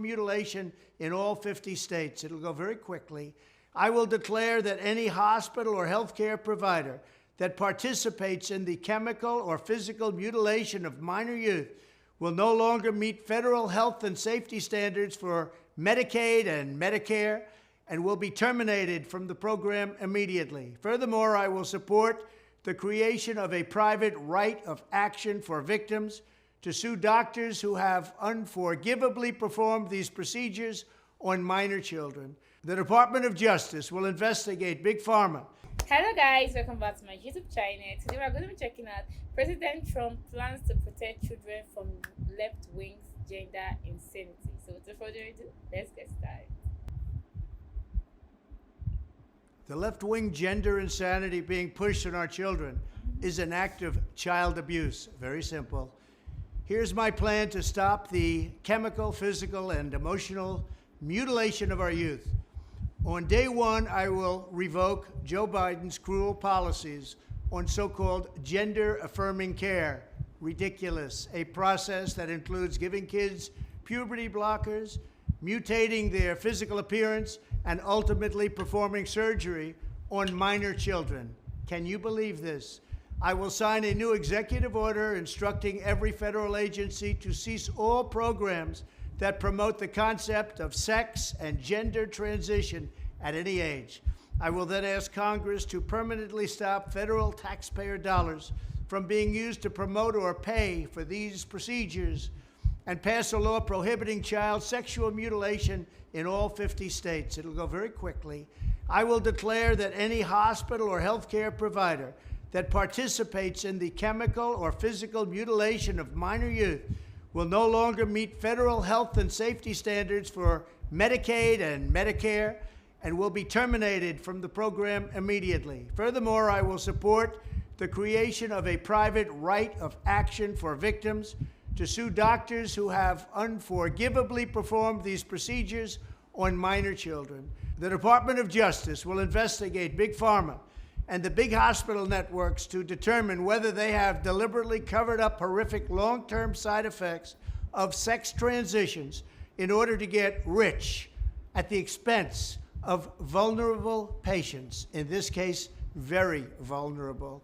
mutilation in all 50 states. It'll go very quickly. I will declare that any hospital or healthcare provider that participates in the chemical or physical mutilation of minor youth will no longer meet federal health and safety standards for Medicaid and Medicare and will be terminated from the program immediately. Furthermore, I will support the creation of a private right of action for victims to sue doctors who have unforgivably performed these procedures on minor children. The Department of Justice will investigate Big Pharma. Hello guys, welcome back to my YouTube channel. Today we're going to be checking out President Trump plans to protect children from left-wing gender insanity. So without further ado, let's get started. The left-wing gender insanity being pushed on our children is an act of child abuse. Very simple. Here's my plan to stop the chemical, physical, and emotional mutilation of our youth. On day one, I will revoke Joe Biden's cruel policies on so-called gender-affirming care. Ridiculous. A process that includes giving kids puberty blockers, mutating their physical appearance, and ultimately performing surgery on minor children. Can you believe this? I will sign a new executive order instructing every federal agency to cease all programs that promote the concept of sex and gender transition at any age. I will then ask Congress to permanently stop federal taxpayer dollars from being used to promote or pay for these procedures and pass a law prohibiting child sexual mutilation in all 50 states. It'll go very quickly. I will declare that any hospital or healthcare provider that participates in the chemical or physical mutilation of minor youth will no longer meet federal health and safety standards for Medicaid and Medicare and will be terminated from the program immediately. Furthermore, I will support the creation of a private right of action for victims to sue doctors who have unforgivably performed these procedures on minor children. The Department of Justice will investigate Big Pharma and the big hospital networks to determine whether they have deliberately covered up horrific long-term side effects of sex transitions in order to get rich at the expense of vulnerable patients, in this case, very vulnerable.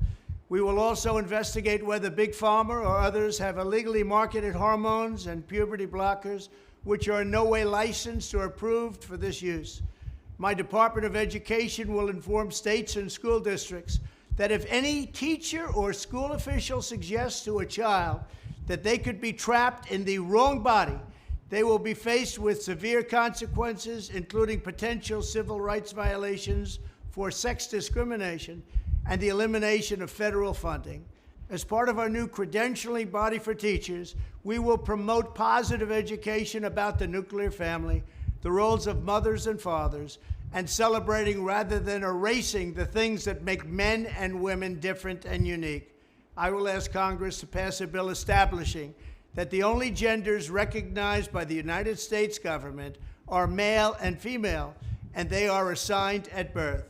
We will also investigate whether Big Pharma or others have illegally marketed hormones and puberty blockers which are in no way licensed or approved for this use. My Department of Education will inform states and school districts that if any teacher or school official suggests to a child that they could be trapped in the wrong body, they will be faced with severe consequences, including potential civil rights violations for sex discrimination and the elimination of federal funding. As part of our new credentialing body for teachers, we will promote positive education about the nuclear family, the roles of mothers and fathers, and celebrating rather than erasing the things that make men and women different and unique. I will ask Congress to pass a bill establishing that the only genders recognized by the United States government are male and female, and they are assigned at birth.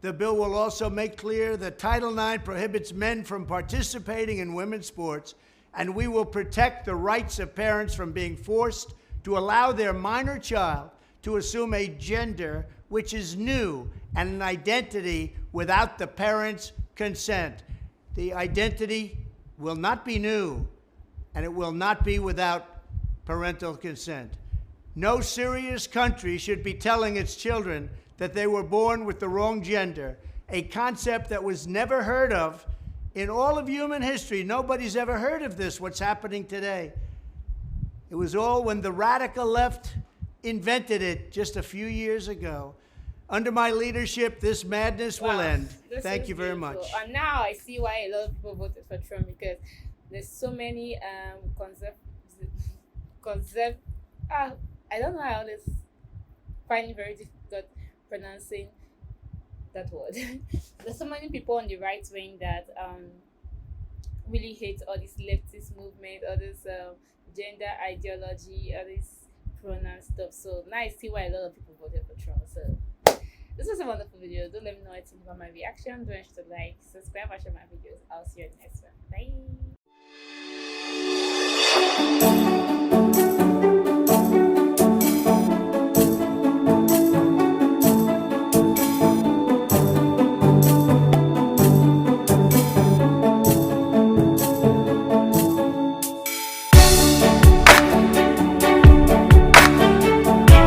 The bill will also make clear that Title IX prohibits men from participating in women's sports, and we will protect the rights of parents from being forced to allow their minor child to assume a gender which is new and an identity without the parents' consent. The identity will not be new, and it will not be without parental consent. No serious country should be telling its children that they were born with the wrong gender, a concept that was never heard of in all of human history. Nobody's ever heard of this, what's happening today. It was all when the radical left invented it just a few years ago. Under my leadership, this madness will end. Thank you very much. And now I see why a lot of people voted for Trump, because there's so many I don't know, I always find it very difficult pronouncing that word. There's so many people on the right wing that really hate all this leftist movement, all this gender ideology, all this pronoun stuff. So now I see why a lot of people voted for Trump. So this was a wonderful video. Do let me know what you think about my reaction. Don't forget to like, subscribe, and share my videos. I'll see you in the next one. Bye.